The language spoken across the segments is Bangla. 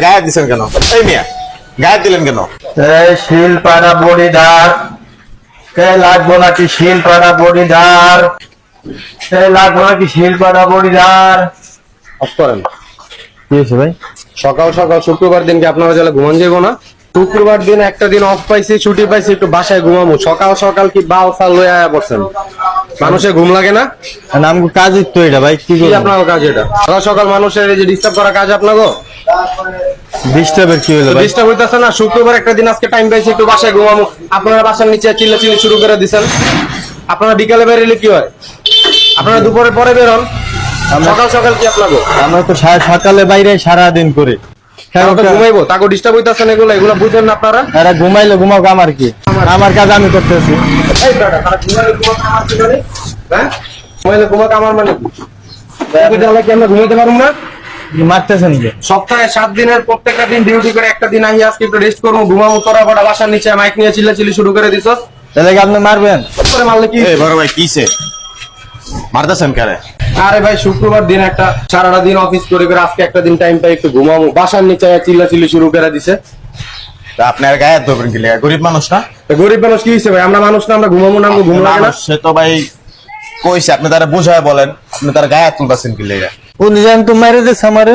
গায়ে দিছেন কেন? এই মিয়া গায়ে দিলেন কেন? শিলপাড়া বড়িধার কে লাগবো নাকি শিলপাড়া বড়িধার লাগবো নাকি শিলপাড়া বড়িধার অফ করেন। কি হয়েছে ভাই? সকাল সকাল শুক্রবার দিনকে আপনারা চলে ঘুমান যাবো না? শুক্রবার দিন একটা দিন অফ পাইছি, ছুটি পাইছি, একটু বাসায় ঘুমাবো। সকাল সকাল কি বাল সাল লয়ে আয়া পড়ছেন? মানুষের ঘুম লাগে না? আমাকে কাজ তো এটা ভাই, কি কি আপনার কাজ এটা? সকাল সকাল মানুষের এই যে ডিস্টার্ব করা কাজ আপনাকে? ডিস্টার্বের কি হলো ভাই? ডিস্টার্ব হইতেছে না? শুক্রবার একটা দিন আজকে টাইম পাইছি, একটু বাসায় ঘুমাবো। আপনারা বাসার নিচে চিল্লাচিল্লি শুরু করে দিচ্ছেন। আপনারা বিকালে বেরোলে কি হয়? আপনারা দুপুরে পরে বের হন। সকাল সকাল কি আপনাকে? আমরা তো সকালে বাইরে সারাদিন করে ঘুমাইবো, তাকে ডিস্টার্ব হইতেছেন। এগুলো এগুলো বুঝেন না আপনারা? এরা ঘুমাইলে ঘুমাক, আমার কি? আমার কাজ আমি করতেছি। এই বেটা, তারা ঘুমাইলে ঘুমাক আমার কি মানে? হ্যাঁ, ঘুমাইলে ঘুমাক আমার মানে কি? কি আমরা ঘুমাইতে পারবো না? মারতেছেন যে সপ্তাহে 7 দিনের প্রত্যেকটা দিন ডিউটি করে একটা দিন আহি আজকে একটু রেস্ট করবো, ঘুমাবো। তোরা বড় বাসার নিচে মাইক নিয়ে চিল্লাচিল্লি শুরু করে দিছস। তাহলে কি আপনি মারবেন? করে মারলে কি? এই বড় ভাই কিসে মারতেছেন কারে? আরে ভাই, শুক্রবার দিন একটা সারাটা দিন অফিস করে করে আজকে একটা দিন টাইম পাই একটু ঘুমাবো, বাসার নিচে চিল্লাচিল্লি শুরু করে দিছে। তা আপনার গায়ে ধরবেন কি লেগা? গরিব মানুষ না? তো গরিব মানুষ কি হইছে ভাই? আমরা মানুষ না? আমরা ঘুমাবো না? আমরা ঘুম লাগে না? সে তো ভাই কইছে, আপনি তারা বুঝায় বলেন। আপনি তার গায়ে তুলতেছেন কি লেগা? উনি জান তো মেরে দিচ্ছে আমারে।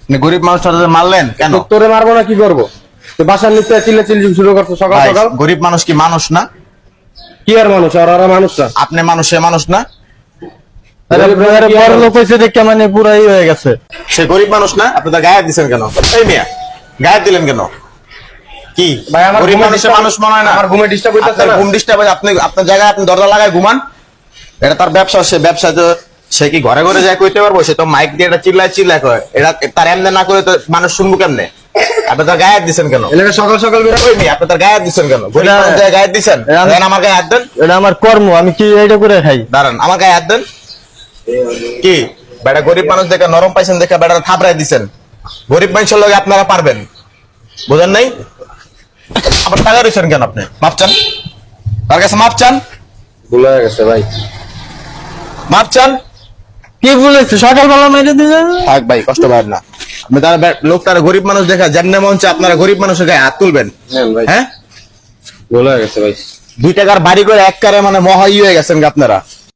আপনি গরিব মানুষটা মারলেন কেন? তো তোরে মারবো না কি করবো? তো বাসার নিচে চিল্লাচিল্লি শুরু করছো সকাল ভাই, সকাল। গরিব মানুষ কি মানুষ না? কি আর মানুষ? আর ওরা মানুষ না? আপনি মানুষ, সে মানুষ না? আরে ব্রাদার, বড় লোক হইছে দেখে মানে পুরাই হয়ে গেছে। সে গরিব মানুষ না? আপনি তার গায়ে দিছেন কেন? এই মিয়া গায়ে দিলেন কেন? কি ভাই, আমার গরিব ঘুমে মানুষের disturb- মানুষ মনে হয় না? আমার ঘুমে ডিস্টার্ব হইতাছে আপনার না? ঘুম ডিস্টার্ব হয়, আপনি আপনার জায়গায় আপনি দরজা লাগায় ঘুমান। এটা তার ব্যবসা, সে ব্যবসা তো সে কি ঘরে ঘরে যায় কইতে পারবো? সে তো মাইক দিয়ে এটা চিল্লায় কয়। এটা তার এমনি না করে তো মানুষ শুনবো কেমনে? আপনি তার গায়ে দিছেন কেন? এলাকা সকাল সকাল বেরো। ওই মিয়া, আপনি তার গায়ে দিছেন কেন? গরিব এটা- মানুষ গায়ে দিছেন, এটা- দেন আমার গায়ে হাত দেন। এটা আমার কর্ম, আমি কি এইটা করে খাই? দাঁড়ান, আমার গায়ে হাত দেন। কি বেটা গরিব মানুষ দেখে নরম পাইছেন, দেখে বেটা থাপড়াই দিছেন। গরিব মানুষের লগে আপনারা পারবেন? বুঝেন নাই? আবার টাকা রয়েছেন কেন? আপনি মাপ চান, তার কাছে মাপ চান, ভুল হয়ে গেছে ভাই। মাপ চান। কি বলেছে? সকালবেলা মেরে দিছে। থাক ভাই, কষ্ট পাবেন না। আপনি তারা লোকটার গরিব মানুষ দেখা যেমনে মন চায় আপনারা গরিব মানুষের গায়ে হাত তুলবেন? নেন ভাই, হ্যাঁ, ভুল হয়ে গেছে ভাই। 2 টাকার বাড়ি করে এক কারে মানে মহাই হয়ে গেছেন গা আপনারা।